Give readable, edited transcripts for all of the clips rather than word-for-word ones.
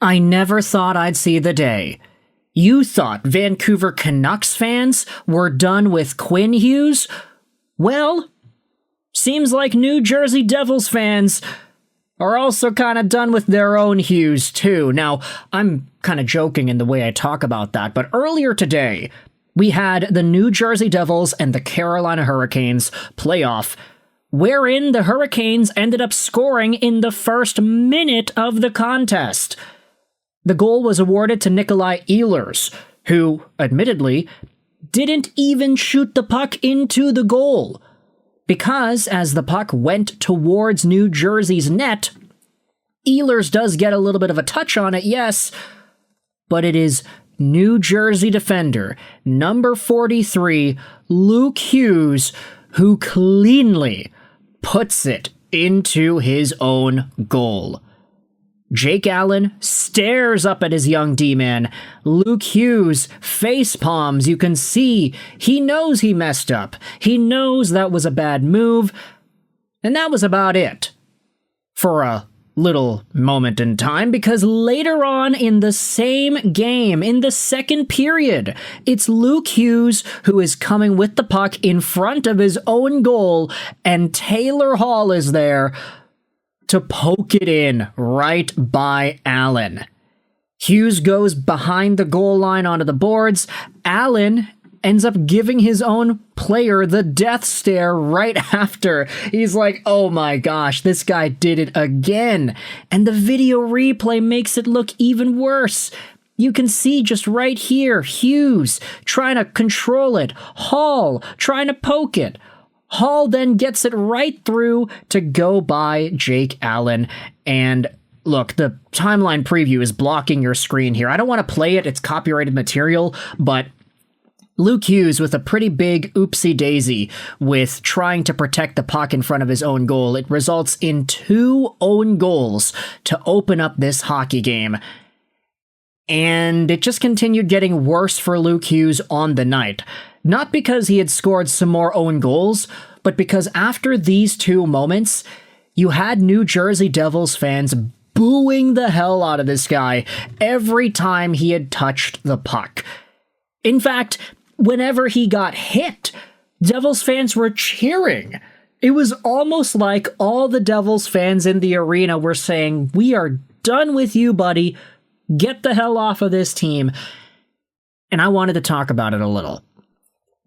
I never thought I'd see the day. You thought Vancouver Canucks fans were done with Quinn Hughes? Well, seems like New Jersey Devils fans are also kind of done with their own Hughes too. Now, I'm kind of joking in the way I talk about that, but earlier today, we had the New Jersey Devils and the Carolina Hurricanes playoff, wherein the Hurricanes ended up scoring in the first minute of the contest. The goal was awarded to Nikolai Ehlers, who, admittedly, didn't even shoot the puck into the goal. Because as the puck went towards New Jersey's net, Ehlers does get a little bit of a touch on it, yes, but it is New Jersey defender, number 43, Luke Hughes, who cleanly puts it into his own goal. Jake Allen stares up at his young D-man. Luke Hughes face palms. You can see he knows he messed up. He knows that was a bad move. And that was about it for a little moment in time, because later on in the same game, in the second period, it's Luke Hughes who is coming with the puck in front of his own goal, and Taylor Hall is there to poke it in right by Allen. Hughes goes behind the goal line onto the boards. Allen ends up giving his own player the death stare right after. He's like, oh my gosh, this guy did it again. And the video replay makes it look even worse. You can see just right here, Hughes trying to control it, Hall trying to poke it. Hall then gets it right through to go by Jake Allen. And look, the timeline preview is blocking your screen here. I don't want to play it. It's copyrighted material, but Luke Hughes with a pretty big oopsie-daisy with trying to protect the puck in front of his own goal. It results in 2 own goals to open up this hockey game. And it just continued getting worse for Luke Hughes on the night. Not because he had scored some more own goals, but because after these 2 moments, you had New Jersey Devils fans booing the hell out of this guy every time he had touched the puck. In fact, whenever he got hit, Devils fans were cheering. It was almost like all the Devils fans in the arena were saying, "We are done with you, buddy. Get the hell off of this team." And I wanted to talk about it a little.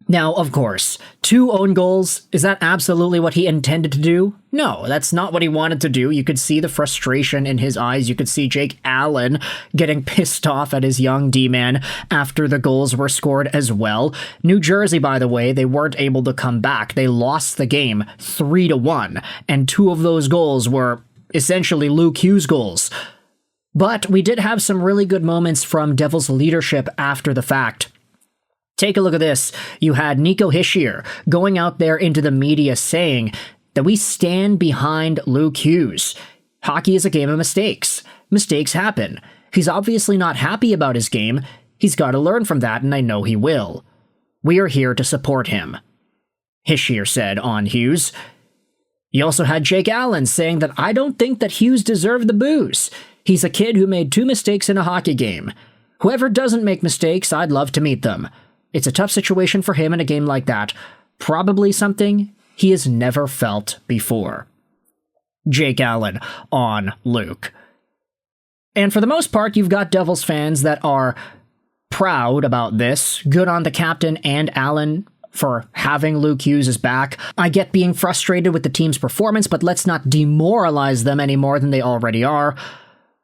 Now, of course, 2 own goals, is that absolutely what he intended to do? No, that's not what he wanted to do. You could see the frustration in his eyes. You could see Jake Allen getting pissed off at his young D-man after the goals were scored as well. New Jersey, by the way, they weren't able to come back. They lost the game 3-1, and 2 of those goals were essentially Luke Hughes goals. But we did have some really good moments from Devils leadership after the fact. Take a look at this. You had Nico Hischier going out there into the media saying that we stand behind Luke Hughes. Hockey is a game of mistakes. Mistakes happen. He's obviously not happy about his game. He's got to learn from that, and I know he will. We are here to support him, Hischier said on Hughes. You also had Jake Allen saying that I don't think that Hughes deserved the boos. He's a kid who made 2 mistakes in a hockey game. Whoever doesn't make mistakes, I'd love to meet them. It's a tough situation for him in a game like that. Probably something he has never felt before. Jake Allen on Luke. And for the most part, you've got Devils fans that are proud about this. Good on the captain and Allen for having Luke Hughes' back. I get being frustrated with the team's performance, but let's not demoralize them any more than they already are.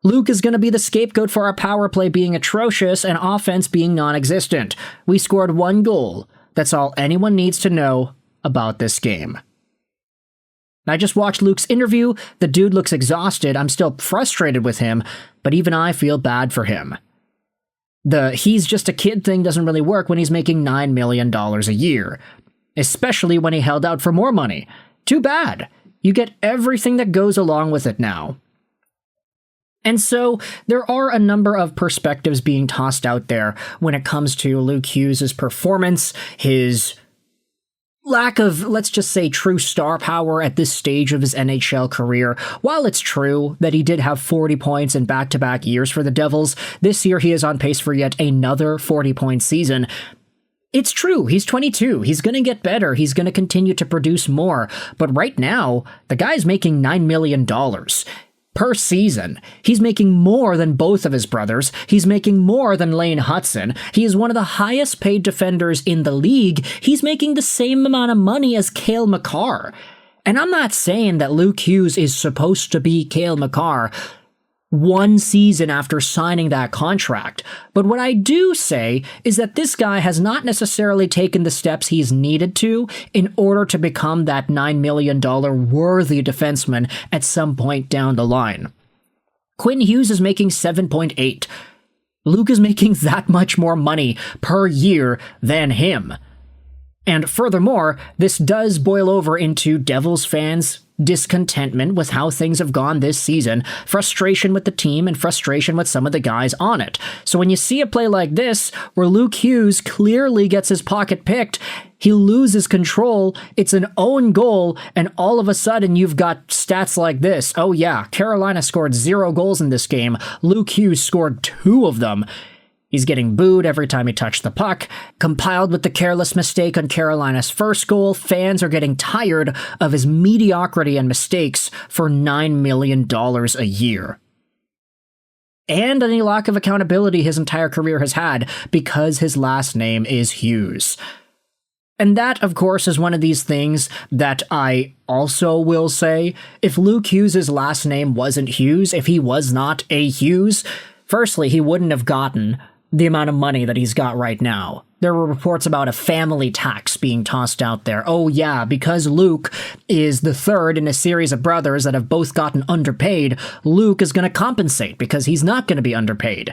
Luke is going to be the scapegoat for our power play being atrocious and offense being non-existent. We scored 1 goal. That's all anyone needs to know about this game. I just watched Luke's interview. The dude looks exhausted. I'm still frustrated with him, but even I feel bad for him. The he's just a kid thing doesn't really work when he's making $9 million a year, especially when he held out for more money. Too bad. You get everything that goes along with it now. And so there are a number of perspectives being tossed out there when it comes to Luke Hughes' performance, his lack of, let's just say, true star power at this stage of his NHL career. While it's true that he did have 40 points in back-to-back years for the Devils, this year he is on pace for yet another 40-point season. It's true, he's 22, he's gonna get better, he's gonna continue to produce more, but right now, the guy's making $9 million per season. He's making more than both of his brothers. He's making more than Lane Hudson. He is one of the highest paid defenders in the league. He's making the same amount of money as Cale Makar. And I'm not saying that Luke Hughes is supposed to be Cale Makar one season after signing that contract. But what I do say is that this guy has not necessarily taken the steps he's needed to in order to become that $9 million worthy defenseman at some point down the line. Quinn Hughes is making 7.8. Luke is making that much more money per year than him. And furthermore, this does boil over into Devils fans' discontentment with how things have gone this season, frustration with the team, and frustration with some of the guys on it. So when you see a play like this, where Luke Hughes clearly gets his pocket picked, he loses control, it's an own goal, and all of a sudden you've got stats like this. Oh yeah, Carolina scored 0 goals in this game. Luke Hughes scored 2 of them. He's getting booed every time he touched the puck. Compiled with the careless mistake on Carolina's first goal, fans are getting tired of his mediocrity and mistakes for $9 million a year. And any lack of accountability his entire career has had because his last name is Hughes. And that, of course, is one of these things that I also will say. If Luke Hughes' last name wasn't Hughes, if he was not a Hughes, firstly, he wouldn't have gotten the amount of money that he's got right now. There were reports about a family tax being tossed out there. Oh yeah, because Luke is the third in a series of brothers that have both gotten underpaid, Luke is going to compensate because he's not going to be underpaid.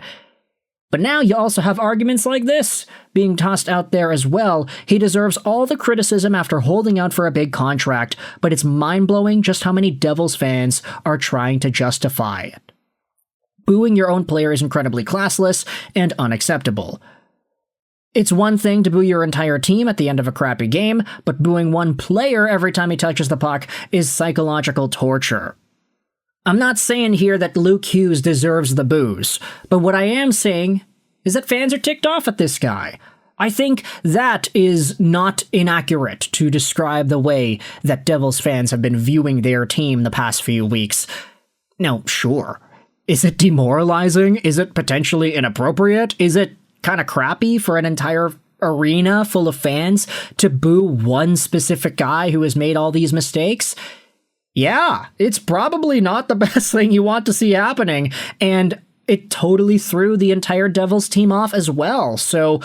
But now you also have arguments like this being tossed out there as well. He deserves all the criticism after holding out for a big contract, but it's mind-blowing just how many Devils fans are trying to justify it. Booing your own player is incredibly classless and unacceptable. It's one thing to boo your entire team at the end of a crappy game, but booing one player every time he touches the puck is psychological torture. I'm not saying here that Luke Hughes deserves the boos, but what I am saying is that fans are ticked off at this guy. I think that is not inaccurate to describe the way that Devils fans have been viewing their team the past few weeks. Now, sure. Is it demoralizing? Is it potentially inappropriate? Is it kind of crappy for an entire arena full of fans to boo one specific guy who has made all these mistakes? Yeah, it's probably not the best thing you want to see happening, and it totally threw the entire Devils team off as well. So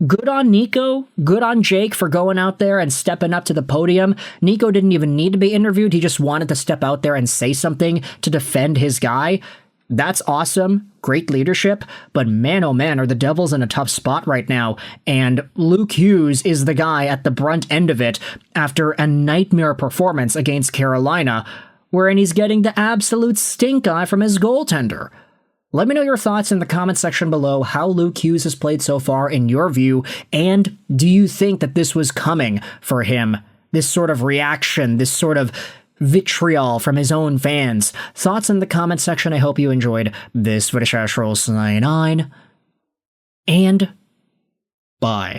good on Nico, good on Jake for going out there and stepping up to the podium. Nico didn't even need to be interviewed, he just wanted to step out there and say something to defend his guy. That's awesome, great leadership, but man oh man are the Devils in a tough spot right now, and Luke Hughes is the guy at the brunt end of it after a nightmare performance against Carolina, wherein he's getting the absolute stink eye from his goaltender. Let me know your thoughts in the comment section below, how Luke Hughes has played so far in your view, and do you think that this was coming for him? This sort of reaction, this sort of vitriol from his own fans. Thoughts in the comment section. I hope you enjoyed this video. 99 and bye.